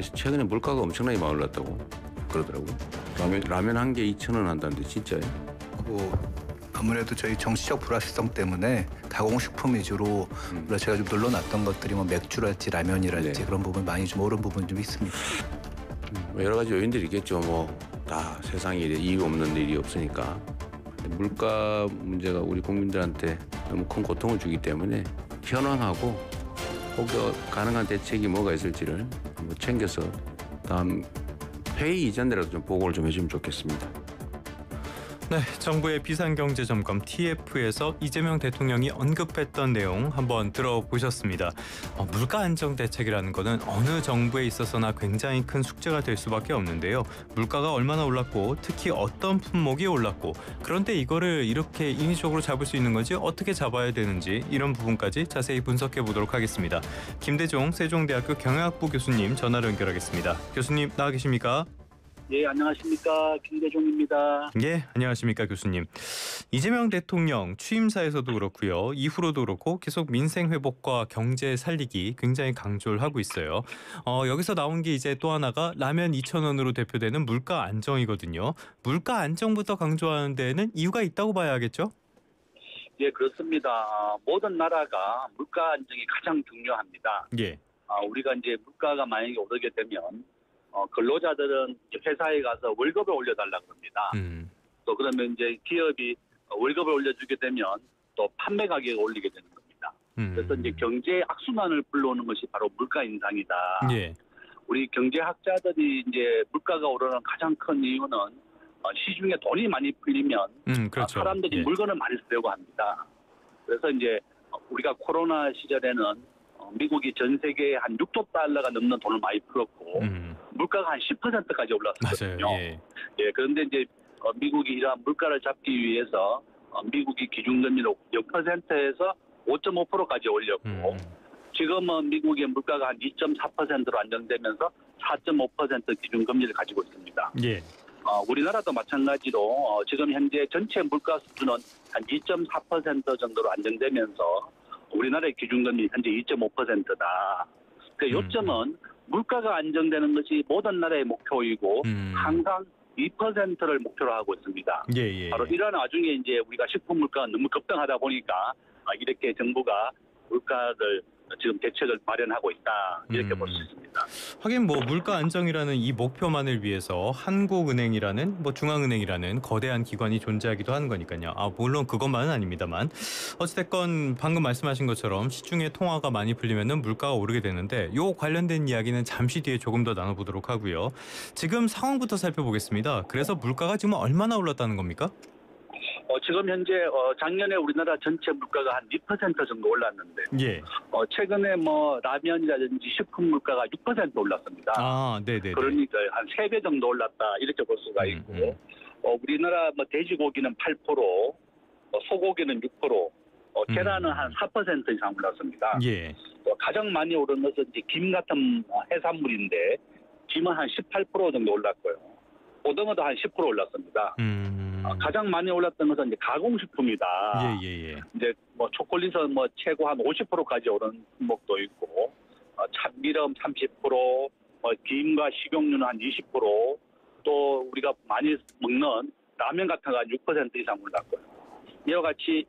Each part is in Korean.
최근에 물가가 엄청나게 많이 올랐다고 그러더라고요. 라면 한 개 2,000원 한다는데 진짜요? 아무래도 저희 정치적 불확실성 때문에 가공식품 위주로 제가 좀 눌러놨던 것들이 뭐 맥주랄지 라면이랄지 네. 그런 부분 많이 좀 오른 부분 좀 있습니다. 여러 가지 요인들이 있겠죠. 다 세상에 이유 없는 일이 없으니까. 물가 문제가 우리 국민들한테 너무 큰 고통을 주기 때문에 현황하고 혹 가능한 대책이 뭐가 있을지를 한번 챙겨서 다음 회의 이전이라도 좀 보고를 좀 해주면 좋겠습니다. 네, 정부의 비상경제점검 TF에서 이재명 대통령이 언급했던 내용 한번 들어보셨습니다. 물가 안정 대책이라는 것은 어느 정부에 있어서나 굉장히 큰 숙제가 될 수밖에 없는데요. 물가가 얼마나 올랐고 특히 어떤 품목이 올랐고 그런데 이거를 이렇게 인위적으로 잡을 수 있는 건지 어떻게 잡아야 되는지 이런 부분까지 자세히 분석해 보도록 하겠습니다. 김대종 세종대학교 경영학부 교수님 전화로 연결하겠습니다. 교수님 나와 계십니까? 예, 안녕하십니까. 김대종입니다. 예, 안녕하십니까 교수님. 이재명 대통령 취임사에서도 그렇고요. 이후로도 그렇고 계속 민생 회복과 경제 살리기 굉장히 강조를 하고 있어요. 여기서 나온 게 이제 또 하나가 라면 2,000원으로 대표되는 물가 안정이거든요. 물가 안정부터 강조하는 데에는 이유가 있다고 봐야겠죠? 예, 그렇습니다. 모든 나라가 물가 안정이 가장 중요합니다. 예. 우리가 이제 물가가 만약에 오르게 되면 근로자들은 회사에 가서 월급을 올려달라고 합니다. 또 그러면 이제 기업이 월급을 올려주게 되면 또 판매 가격을 올리게 되는 겁니다. 그래서 이제 경제 악순환을 불러오는 것이 바로 물가 인상이다. 예. 우리 경제학자들이 이제 물가가 오르는 가장 큰 이유는 시중에 돈이 많이 풀리면 그렇죠. 사람들이 예. 물건을 많이 쓰려고 합니다. 그래서 이제 우리가 코로나 시절에는 미국이 전 세계에 한 6조 달러가 넘는 돈을 많이 풀었고 물가가 한 10%까지 올랐거든요. 맞아요. 예. 예, 그런데 이제 미국이 이러한 물가를 잡기 위해서 미국이 기준금리를 0%에서 5.5%까지 올렸고 지금은 미국의 물가가 한 2.4%로 안정되면서 4.5% 기준금리를 가지고 있습니다. 예. 우리나라도 마찬가지로 지금 현재 전체 물가 수준은 한 2.4% 정도로 안정되면서 우리나라의 기준금리 현재 2.5%다. 그 요점은 물가가 안정되는 것이 모든 나라의 목표이고 항상 2%를 목표로 하고 있습니다. 예. 바로 이런 와중에 이제 우리가 식품 물가가 너무 급등하다 보니까 이렇게 정부가 물가를 지금 대책을 마련하고 있다 이렇게 볼 수 있습니다. 하긴 물가 안정이라는 이 목표만을 위해서 한국은행이라는 중앙은행이라는 거대한 기관이 존재하기도 하는 거니까요. 물론 그것만은 아닙니다만 어찌됐건 방금 말씀하신 것처럼 시중에 통화가 많이 풀리면은 물가가 오르게 되는데 요 관련된 이야기는 잠시 뒤에 조금 더 나눠보도록 하고요. 지금 상황부터 살펴보겠습니다. 그래서 물가가 지금 얼마나 올랐다는 겁니까? 지금 현재 작년에 우리나라 전체 물가가 한 2% 정도 올랐는데 예. 최근에 라면이라든지 식품 물가가 6% 올랐습니다. 네네. 그러니까 한 3배 정도 올랐다 이렇게 볼 수가 있고 우리나라 돼지고기는 8%, 소고기는 6%, 계란은 한 4% 이상 올랐습니다. 예. 가장 많이 오른 것은 이제 김 같은 해산물인데 김은 한 18% 정도 올랐고요. 고등어도 한 10% 올랐습니다. 가장 많이 올랐던 것은 이제 가공식품이다. 예. 이제 초콜릿은 최고 한 50%까지 오른 품목도 있고, 참기름 30%, 김과 식용유는 한 20%, 또 우리가 많이 먹는 라면 같은 거 한 6% 이상 올랐고요. 이와 같이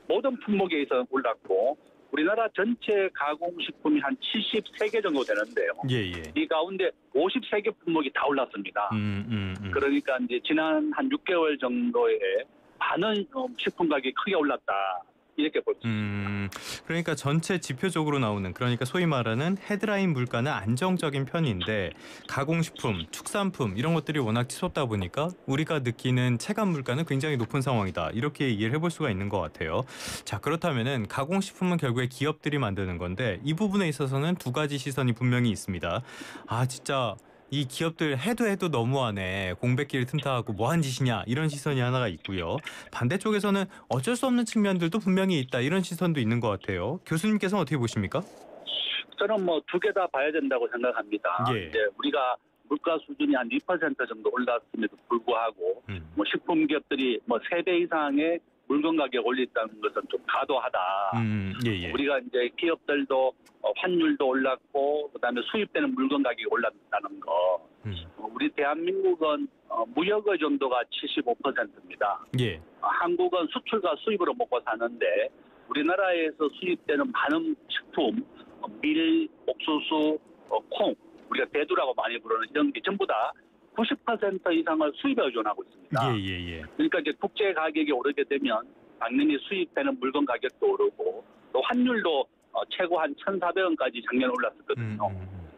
모든 품목에 있어서 올랐고, 우리나라 전체 가공식품이 한 73개 정도 되는데요. 예. 이 가운데 53개 품목이 다 올랐습니다. 그러니까 이제 지난 한 6개월 정도에 많은 식품 가격이 크게 올랐다. 이렇게 볼 수 있습니다. 그러니까 전체 지표적으로 나오는 그러니까 소위 말하는 헤드라인 물가는 안정적인 편인데 가공식품, 축산품 이런 것들이 워낙 치솟다 보니까 우리가 느끼는 체감 물가는 굉장히 높은 상황이다. 이렇게 이해를 해볼 수가 있는 것 같아요. 자, 그렇다면은 가공식품은 결국에 기업들이 만드는 건데 이 부분에 있어서는 두 가지 시선이 분명히 있습니다. 진짜 이 기업들 해도 너무하네. 공백기를 틈타하고 뭐한 짓이냐 이런 시선이 하나가 있고요. 반대쪽에서는 어쩔 수 없는 측면들도 분명히 있다. 이런 시선도 있는 것 같아요. 교수님께서는 어떻게 보십니까? 저는 두 개 다 봐야 된다고 생각합니다. 예. 이제 우리가 물가 수준이 한 2% 정도 올랐음에도 불구하고 식품 기업들이 3배 이상의 물건 가격 올렸다는 것은 좀 과도하다. 예. 우리가 이제 기업들도 환율도 올랐고 그다음에 수입되는 물건 가격이 올랐다는 거. 우리 대한민국은 무역 의존도가 75%입니다. 예. 한국은 수출과 수입으로 먹고 사는데 우리나라에서 수입되는 많은 식품, 밀, 옥수수, 콩, 우리가 대두라고 많이 부르는 이런 게 전부 다 90% 이상을 수입에 의존하고 있습니다. 예. 그러니까 이제 국제 가격이 오르게 되면 당연히 수입되는 물건 가격도 오르고 또 환율도 최고 한 1,400원까지 작년에 올랐었거든요.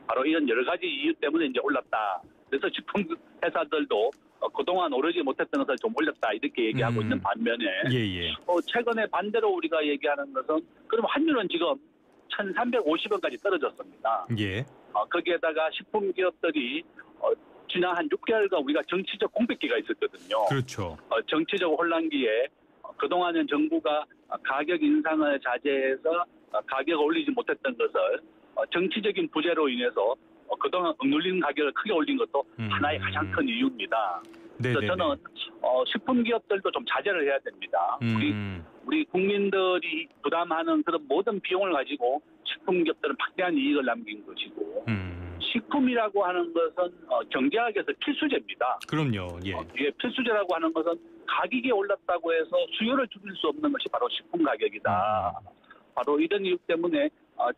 바로 이런 여러 가지 이유 때문에 이제 올랐다. 그래서 식품 회사들도 그동안 오르지 못했던 것을 좀 올렸다 이렇게 얘기하고 있는 반면에 예. 최근에 반대로 우리가 얘기하는 것은 그럼 환율은 지금 1,350원까지 떨어졌습니다. 예. 거기에다가 식품 기업들이 지난 한 6개월간 우리가 정치적 공백기가 있었거든요. 그렇죠. 정치적 혼란기에 그동안은 정부가 가격 인상을 자제해서 가격을 올리지 못했던 것을 정치적인 부재로 인해서 그동안 억눌린 가격을 크게 올린 것도 하나의 가장 큰 이유입니다. 그래서 저는 식품 기업들도 좀 자제를 해야 됩니다. 우리 국민들이 부담하는 그런 모든 비용을 가지고 식품 기업들은 막대한 이익을 남긴 것이고 식품이라고 하는 것은 경제학에서 필수제입니다. 그럼요. 예. 이게 필수제라고 하는 것은 가격이 올랐다고 해서 수요를 줄일 수 없는 것이 바로 식품 가격이다. 바로 이런 이유 때문에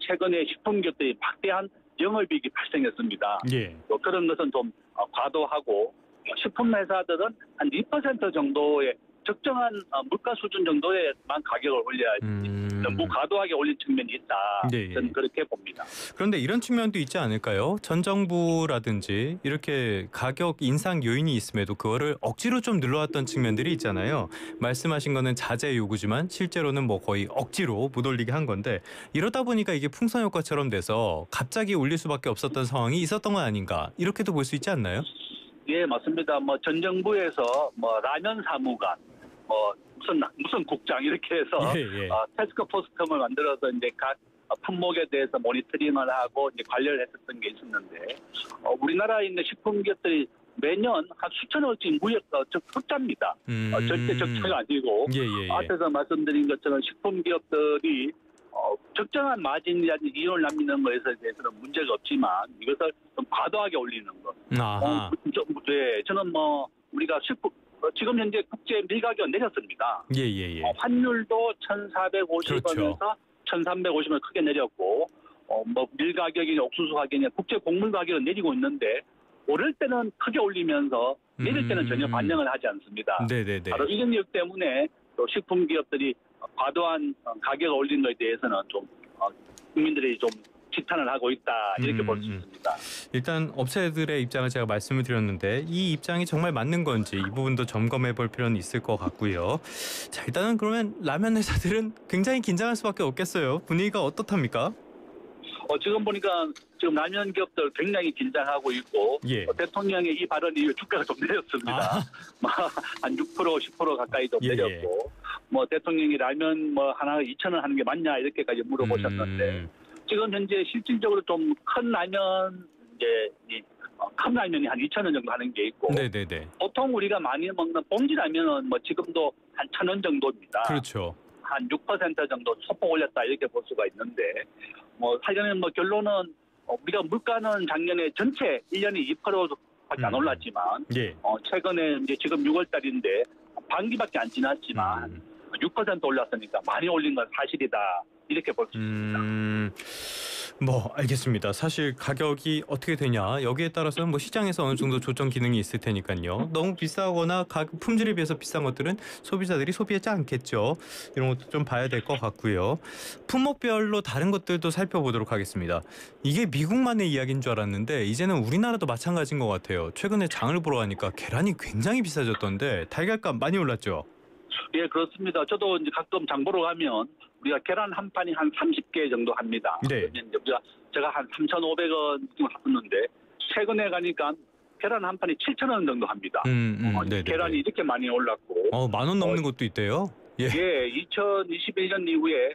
최근에 식품 기업들이 막대한 영업이익이 발생했습니다. 예. 또 그런 것은 좀 과도하고 식품 회사들은 한 2% 정도의 적정한 물가 수준 정도에만 가격을 올려야지 너무 과도하게 올린 측면이 있다. 네. 저는 그렇게 봅니다. 그런데 이런 측면도 있지 않을까요? 전 정부라든지 이렇게 가격 인상 요인이 있음에도 그거를 억지로 좀 눌러왔던 측면들이 있잖아요. 말씀하신 거는 자제 요구지만 실제로는 뭐 거의 억지로 못 올리게 한 건데 이러다 보니까 이게 풍선 효과처럼 돼서 갑자기 올릴 수밖에 없었던 상황이 있었던 건 아닌가 이렇게도 볼 수 있지 않나요? 예, 맞습니다. 뭐 전 정부에서 뭐 라면 사무관, 뭐 무슨 국장 이렇게 해서 예. 태스크포스팀을 만들어서 이제 각 품목에 대해서 모니터링을 하고 이제 관리를 했었던 게 있었는데 우리나라에 있는 식품 기업들이 매년 한 수천억씩 무역 흑자입니다. 절대 적자가 아니고 예. 앞에서 말씀드린 것처럼 식품 기업들이 적정한 마진이라든지 이윤을 남기는 것에 대해서는 문제가 없지만 이것을 좀 과도하게 올리는 것. 네, 저는 뭐 우리가 지금 현재 국제 밀 가격은 내렸습니다. 예. 환율도 1,450원에서 그렇죠. 1,350원 크게 내렸고 뭐 밀 가격이나 옥수수 가격이나 국제 곡물 가격은 내리고 있는데 오를 때는 크게 올리면서 내릴 때는 전혀 반영을 하지 않습니다. 네네네. 바로 이런 이유 때문에 또 식품 기업들이 과도한 가격을 올린 것에 대해서는 좀 국민들이 좀 지탄을 하고 있다 이렇게 볼 수 있습니다. 일단 업체들의 입장을 제가 말씀을 드렸는데 이 입장이 정말 맞는 건지 이 부분도 점검해 볼 필요는 있을 것 같고요. 자, 일단은 그러면 라면 회사들은 굉장히 긴장할 수밖에 없겠어요. 분위기가 어떻답니까? 지금 보니까 지금 라면 기업들 굉장히 긴장하고 있고 예. 대통령의 이 발언 이후 주가가 좀 내렸습니다. 한 6% 10% 가까이 좀 내렸고 뭐 대통령이 라면 뭐 하나 2,000원 하는 게 맞냐 이렇게까지 물어보셨는데 지금 현재 실질적으로 좀 큰 라면 이제 큰 라면이 한 2,000원 정도 하는 게 있고 네네네. 보통 우리가 많이 먹는 봉지 라면은 뭐 지금도 한 1,000원 정도입니다. 그렇죠. 한 6% 정도 소폭 올렸다 이렇게 볼 수가 있는데 뭐 사실은 뭐 결론은 우리가 물가는 작년에 전체 1년에 2%밖에 안 올랐지만 최근에 이제 지금 6월 달인데 반기밖에 안 지났지만 6% 올랐으니까 많이 올린 건 사실이다. 이렇게 볼 수 있습니다. 뭐 알겠습니다. 사실 가격이 어떻게 되냐 여기에 따라서는 뭐 시장에서 어느 정도 조정 기능이 있을 테니까요. 너무 비싸거나 품질에 비해서 비싼 것들은 소비자들이 소비하지 않겠죠. 이런 것도 좀 봐야 될 것 같고요. 품목별로 다른 것들도 살펴보도록 하겠습니다. 이게 미국만의 이야기인 줄 알았는데 이제는 우리나라도 마찬가지인 것 같아요. 최근에 장을 보러 가니까 계란이 굉장히 비싸졌던데 달걀값 많이 올랐죠. 예, 그렇습니다. 저도 이제 가끔 장 보러 가면 우리가 계란 한 판이 한 30개 정도 합니다. 네. 제가 한 3,500원 정도 샀었는데 최근에 가니까 계란 한 판이 7,000원 정도 합니다. 계란이 이렇게 많이 올랐고. 10,000원 넘는 것도 있대요. 예, 2021년 이후에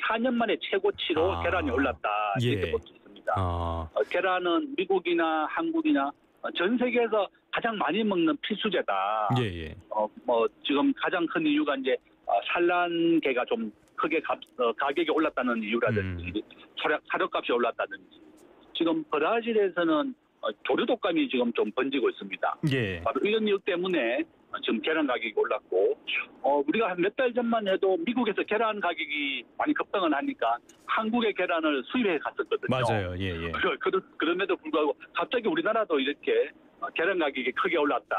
4년 만에 최고치로 계란이 올랐다 이렇게 볼 수 있습니다. 계란은 미국이나 한국이나 전 세계에서 가장 많이 먹는 필수제다. 예. 뭐 지금 가장 큰 이유가 이제 산란계가 좀 크게 가격이 올랐다는 이유라든지 사료값이 올랐다든지 지금 브라질에서는 조류독감이 지금 좀 번지고 있습니다. 예. 바로 이런 이유 때문에 지금 계란 가격이 올랐고 우리가 한 몇 달 전만 해도 미국에서 계란 가격이 많이 급등을 하니까 한국의 계란을 수입해 갔었거든요. 맞아요. 예, 예. 그럼에도 불구하고 갑자기 우리나라도 이렇게 계란 가격이 크게 올랐다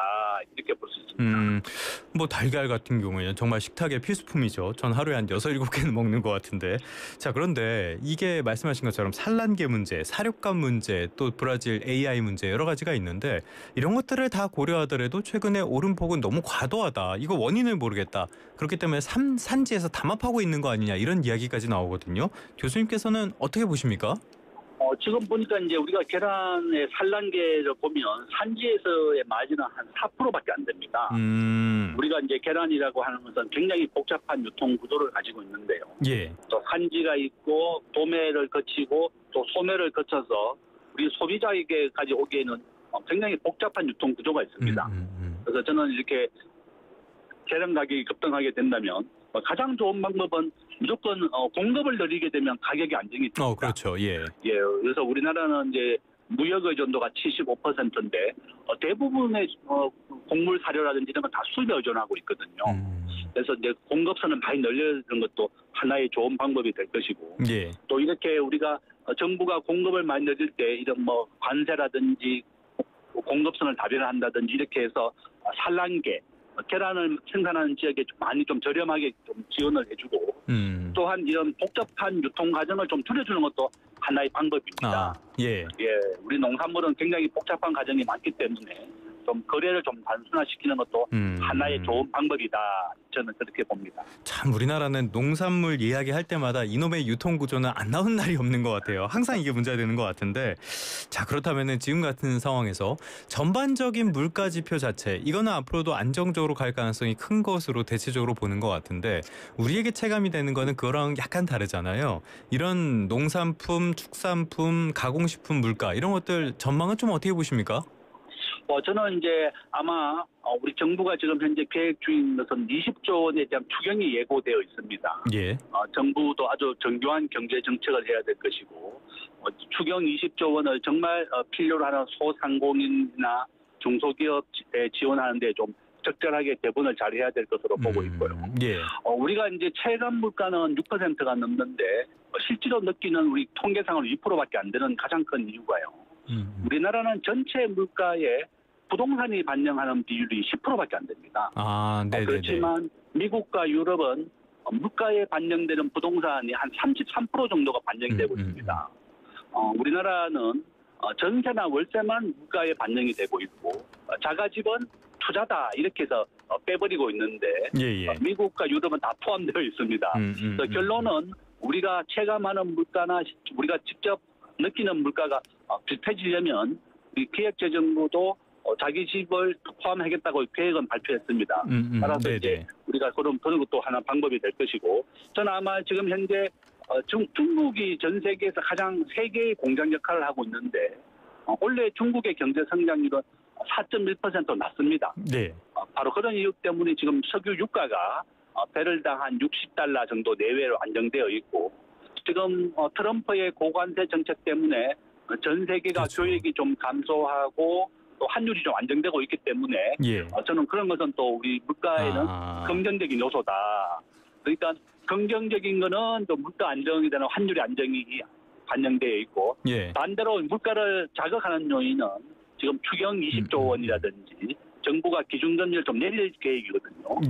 이렇게 볼 수 있습니다. 뭐 달걀 같은 경우에는 정말 식탁의 필수품이죠. 전 하루에 한 6, 7개는 먹는 것 같은데. 자, 그런데 이게 말씀하신 것처럼 산란계 문제, 사료값 문제, 또 브라질 AI 문제 여러 가지가 있는데 이런 것들을 다 고려하더라도 최근에 오름폭은 너무 과도하다. 이거 원인을 모르겠다. 그렇기 때문에 산지에서 담합하고 있는 거 아니냐 이런 이야기까지 나오거든요. 교수님께서는 어떻게 보십니까? 지금 보니까 이제 우리가 계란의 산란계를 보면 산지에서의 마진은 한 4%밖에 안 됩니다. 우리가 이제 계란이라고 하는 것은 굉장히 복잡한 유통 구조를 가지고 있는데요. 예. 또 산지가 있고 도매를 거치고 또 소매를 거쳐서 우리 소비자에게까지 오기에는 굉장히 복잡한 유통 구조가 있습니다. 그래서 저는 이렇게 계란 가격이 급등하게 된다면 가장 좋은 방법은 무조건 공급을 늘리게 되면 가격이 안정이 됩니다. 그렇죠. 예. 예, 그래서 우리나라는 이제 무역 의존도가 75%인데 대부분의 곡물 사료라든지 이런 건 다 수입에 의존하고 있거든요. 그래서 이제 공급선을 많이 늘리는 것도 하나의 좋은 방법이 될 것이고, 예. 또 이렇게 우리가 정부가 공급을 많이 늘릴 때 이런 뭐 관세라든지 공급선을 다변한다든지 이렇게 해서 산란계 계란을 생산하는 지역에 많이 좀 저렴하게 좀 지원을 해주고 또한 이런 복잡한 유통 과정을 좀 줄여주는 것도 하나의 방법입니다. 예. 우리 농산물은 굉장히 복잡한 과정이 많기 때문에 좀 거래를 좀 단순화시키는 것도 하나의 좋은 방법이다. 저는 그렇게 봅니다. 참 우리나라는 농산물 이야기할 때마다 이놈의 유통 구조는 안 나오는 날이 없는 것 같아요. 항상 이게 문제가 되는 것 같은데, 자 그렇다면은 지금 같은 상황에서 전반적인 물가 지표 자체 이거는 앞으로도 안정적으로 갈 가능성이 큰 것으로 대체적으로 보는 것 같은데 우리에게 체감이 되는 거는 그거랑 약간 다르잖아요. 이런 농산품, 축산품, 가공식품 물가 이런 것들 전망은 좀 어떻게 보십니까? 저는 이제 아마 우리 정부가 지금 현재 계획 중인 것은 20조 원에 대한 추경이 예고되어 있습니다. 예. 정부도 아주 정교한 경제 정책을 해야 될 것이고 추경 20조 원을 정말 필요로 하는 소상공인이나 중소기업에 지원하는 데 좀 적절하게 배분을 잘해야 될 것으로 보고 있고요. 예. 우리가 이제 체감 물가는 6%가 넘는데 실제로 느끼는 우리 통계상으로 2%밖에 안 되는 가장 큰 이유가요. 우리나라는 전체 물가에 부동산이 반영하는 비율이 10%밖에 안 됩니다. 네네네. 그렇지만 미국과 유럽은 물가에 반영되는 부동산이 한 33% 정도가 반영이 되고 있습니다. 우리나라는 전세나 월세만 물가에 반영이 되고 있고 자가집은 투자다 이렇게 해서 빼버리고 있는데 미국과 유럽은 다 포함되어 있습니다. 그래서 결론은 우리가 체감하는 물가나 우리가 직접 느끼는 물가가 비슷해지려면 우리 기획재정부도 자기 집을 포함하겠다고 계획은 발표했습니다. 따라서 이제 우리가 그런 것도 하나 방법이 될 것이고 저는 아마 지금 현재 중국이 전 세계에서 가장 세계의 공장 역할을 하고 있는데 올해 중국의 경제 성장률은 4.1% 낮습니다. 네. 바로 그런 이유 때문에 지금 석유 유가가 배럴당 한 $60 정도 내외로 안정되어 있고 지금 트럼프의 고관세 정책 때문에 전 세계가 그렇죠. 교역이 좀 감소하고 또 환율이 좀 안정되고 있기 때문에 저는 그런 것은 또 우리 물가에는 긍정적인 요소다. 그러니까 긍정적인 거는 또 물가 안정이 되는 환율의 안정이 반영되어 있고 반대로 물가를 자극하는 요인은 지금 추경 20조 원이라든지 정부가 기준금리를 좀 내릴 계획이거든요.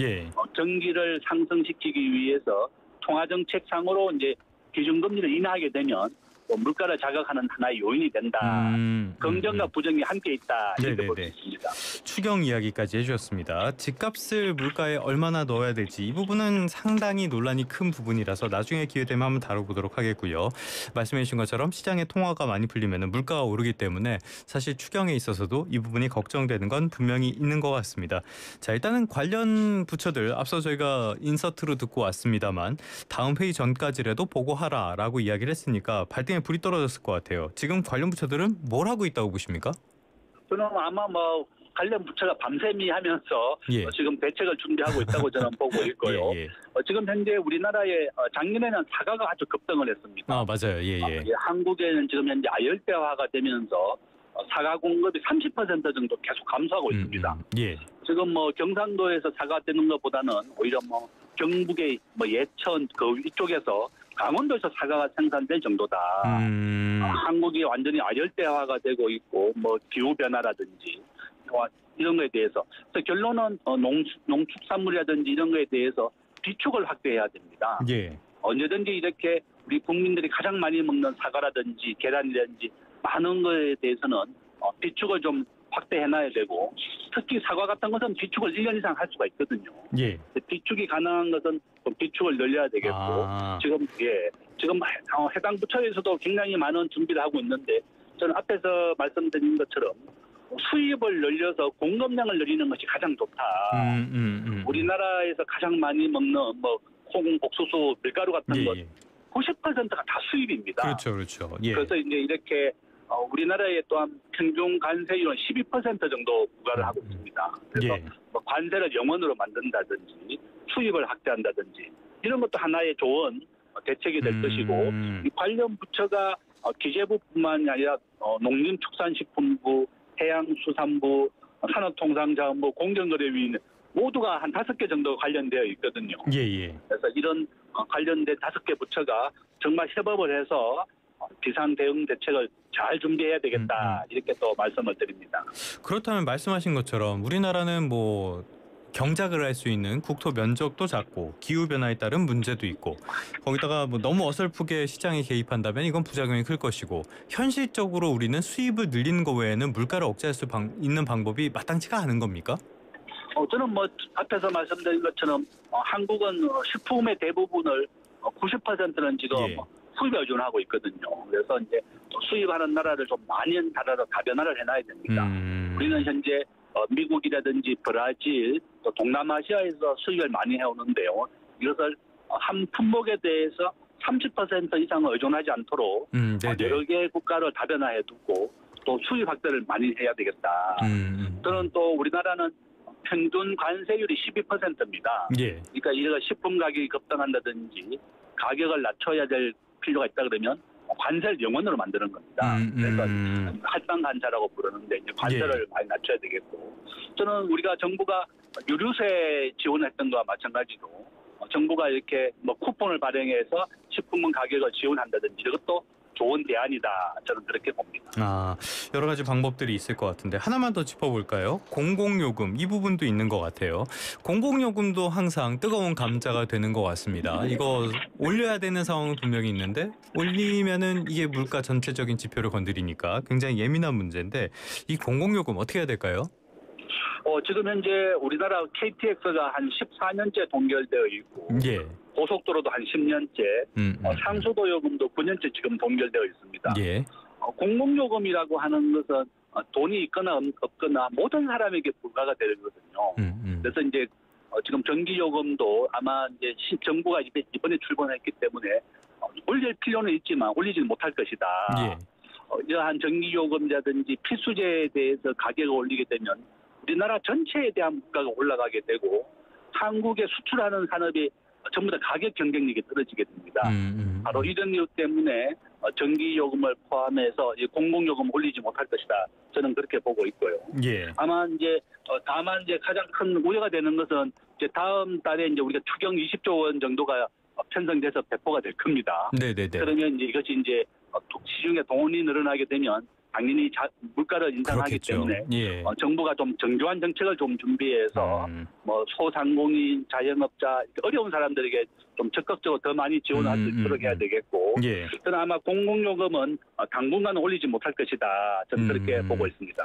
경기를 상승시키기 위해서 통화정책상으로 이제 기준금리를 인하하게 되면 또 물가를 자극하는 하나의 요인이 된다. 긍정과 부정이 함께 있다. 이렇게 볼 수 있습니다. 추경 이야기까지 해주셨습니다. 집값을 물가에 얼마나 넣어야 될지 이 부분은 상당히 논란이 큰 부분이라서 나중에 기회 되면 한번 다뤄보도록 하겠고요. 말씀해 주신 것처럼 시장의 통화가 많이 풀리면 물가가 오르기 때문에 사실 추경에 있어서도 이 부분이 걱정되는 건 분명히 있는 것 같습니다. 자, 일단은 관련 부처들 앞서 저희가 인서트로 듣고 왔습니다만 다음 회의 전까지라도 보고하라라고 이야기를 했으니까 발등에 불이 떨어졌을 것 같아요. 지금 관련 부처들은 뭘 하고 있다고 보십니까? 저는 아마 관련 부처가 밤샘이 하면서 예. 지금 대책을 준비하고 있다고 저는 보고 있고요. 예, 예. 지금 현재 우리나라에 작년에는 사과가 아주 급등을 했습니다. 아, 맞아요. 예, 예. 한국에는 지금 현재 아열대화가 되면서 사과 공급이 30% 정도 계속 감소하고 있습니다. 예. 지금 뭐 경상도에서 사과 되는 것보다는 오히려 뭐 경북의 뭐 예천 그 이쪽에서 강원도에서 사과가 생산될 정도다. 한국이 완전히 아열대화가 되고 있고 뭐 기후 변화라든지 이런 거에 대해서 그래서 결론은 농축산물이라든지 이런 거에 대해서 비축을 확대해야 됩니다. 예. 언제든지 이렇게 우리 국민들이 가장 많이 먹는 사과라든지 계란이라든지 많은 거에 대해서는 비축을 좀 확대해놔야 되고 특히 사과 같은 것은 비축을 1년 이상 할 수가 있거든요. 예. 비축이 가능한 것은 좀 비축을 늘려야 되겠고 지금 해당 부처에서도 굉장히 많은 준비를 하고 있는데 저는 앞에서 말씀드린 것처럼 수입을 늘려서 공급량을 늘리는 것이 가장 좋다. 우리나라에서 가장 많이 먹는 뭐 콩, 옥수수, 밀가루 같은 것 90%가 다 수입입니다. 그렇죠. 예. 그래서 이제 이렇게 우리나라의 또한 평균 관세율은 12% 정도 부과를 하고 있습니다. 그래서 뭐 관세를 영원으로 만든다든지 수입을 확대한다든지 이런 것도 하나의 좋은 대책이 될 것이고 이 관련 부처가 기재부뿐만이 아니라 농림축산식품부, 해양수산부, 산업통상자원부, 공정거래위 모두가 한 5개 정도 관련되어 있거든요. 예. 그래서 이런 관련된 5개 부처가 정말 협업을 해서 비상대응 대책을 잘 준비해야 되겠다 이렇게 또 말씀을 드립니다. 그렇다면 말씀하신 것처럼 우리나라는 뭐 경작을 할 수 있는 국토 면적도 작고 기후 변화에 따른 문제도 있고 거기다가 뭐 너무 어설프게 시장에 개입한다면 이건 부작용이 클 것이고 현실적으로 우리는 수입을 늘리는 것 외에는 물가를 억제할 수 있는 방법이 마땅치가 않은 겁니까? 저는 뭐 앞에서 말씀드린 것처럼 한국은 식품의 대부분을 90%는 지금 수입에 의존하고 있거든요. 그래서 이제 수입하는 나라를 좀 많이 달아서 다변화를 해놔야 됩니다. 우리는 현재 미국이라든지 브라질, 또 동남아시아에서 수입을 많이 해오는데요. 이것을 한 품목에 대해서 30% 이상을 의존하지 않도록 여러 개의 국가를 다변화해 두고 또 수입 확대를 많이 해야 되겠다. 저는 또 우리나라는 평균 관세율이 12%입니다. 그러니까 이가 식품 가격이 급등한다든지 가격을 낮춰야 될 필요가 있다 그러면 관세를 영원으로 만드는 겁니다. 그래서 할당관세라고 부르는데 이제 관세를 많이 낮춰야 되겠고 저는 우리가 정부가 유류세 지원했던 거와 마찬가지로 정부가 이렇게 뭐 쿠폰을 발행해서 식품은 가격을 지원한다든지 이것도 좋은 대안이다. 저는 그렇게 봅니다. 여러 가지 방법들이 있을 것 같은데 하나만 더 짚어볼까요? 공공요금 이 부분도 있는 것 같아요. 공공요금도 항상 뜨거운 감자가 되는 것 같습니다. 이거 올려야 되는 상황은 분명히 있는데 올리면은 이게 물가 전체적인 지표를 건드리니까 굉장히 예민한 문제인데 이 공공요금 어떻게 해야 될까요? 지금 현재 우리나라 KTX가 한 14년째 동결되어 있고 고속도로도 한 10년째, 상수도 요금도 9년째 지금 동결되어 있습니다. 공공요금이라고 하는 것은 돈이 있거나 없거나 모든 사람에게 부과가 되거든요. 그래서 이제 지금 전기요금도 아마 이제 정부가 이번에 출범했기 때문에 올릴 필요는 있지만 올리지는 못할 것이다. 이러한 전기요금이라든지 필수제에 대해서 가격을 올리게 되면 우리나라 전체에 대한 물가가 올라가게 되고 한국에 수출하는 산업이 전부 다 가격 경쟁력이 떨어지게 됩니다. 바로 이런 이유 때문에 전기요금을 포함해서 공공요금 올리지 못할 것이다. 저는 그렇게 보고 있고요. 다만 이제 가장 큰 우려가 되는 것은 이제 다음 달에 이제 우리가 추경 20조 원 정도가 편성돼서 배포가 될 겁니다. 그러면 이제 이것이 이제 시중에 돈이 늘어나게 되면 당연히 물가를 인상하기 때문에 정부가 좀 정교한 정책을 좀 준비해서 뭐 소상공인, 자영업자 어려운 사람들에게 좀 적극적으로 더 많이 지원할 수 있도록 해야 되겠고 저는 아마 공공요금은 당분간 올리지 못할 것이다. 저는 그렇게 보고 있습니다.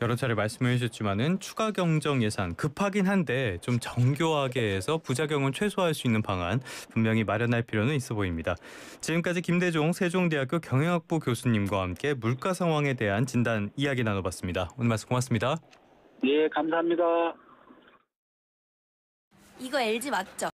여러 차례 말씀해 주셨지만은 추가 경정 예산 급하긴 한데 좀 정교하게 해서 부작용은 최소화할 수 있는 방안 분명히 마련할 필요는 있어 보입니다. 지금까지 김대종 세종대학교 경영학부 교수님과 함께 물가 상황에 대한 진단 이야기 나눠봤습니다. 오늘 말씀 고맙습니다. 감사합니다. 이거 LG 맞죠?